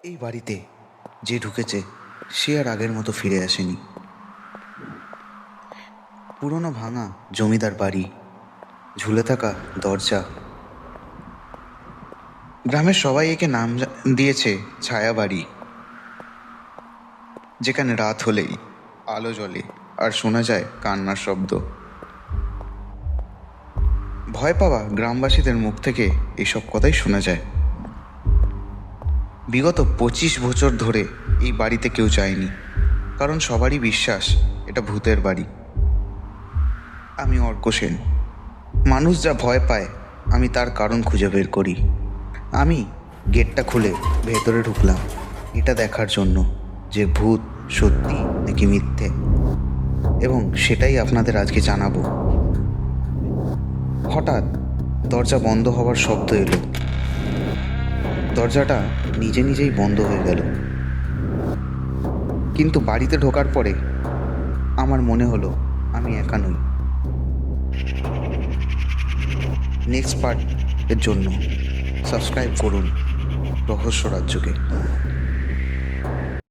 এই বাড়িতে যে ঢুকেছে সে আর আগের মতো ফিরে আসেনি। পুরনো ভাঙা জমিদার বাড়ি, ঝুলে থাকা দরজা। গ্রামের সবাই একে নাম দিয়েছে ছায়া বাড়ি, যেখানে রাত হলেই আলো জ্বলে আর শোনা যায় কান্নার শব্দ। ভয় পাওয়া গ্রামবাসীদের মুখ থেকে এসব কথাই শোনা যায়। বিগত 25 বছর ধরে এই বাড়িতে কেউ যায়নি, কারণ সবারই বিশ্বাস এটা ভূতের বাড়ি। আমি অর্ক সেন। মানুষ যা ভয় পায় আমি তার কারণ খুঁজে বের করি। আমি গেটটা খুলে ভেতরে ঢুকলাম এটা দেখার জন্য যে ভূত সত্যি নাকি মিথ্যে, এবং সেটাই আপনাদের আজকে জানাবো। হঠাৎ দরজা বন্ধ হওয়ার শব্দ এলো। দরজাটা নিজে নিজেই বন্ধ হয়ে গেল, কিন্তু বাড়িতে ঢোকার পরে আমার মনে হলো আমি একা নই। নেক্সট পার্টের জন্য সাবস্ক্রাইব করুন রহস্য রাজ্যকে।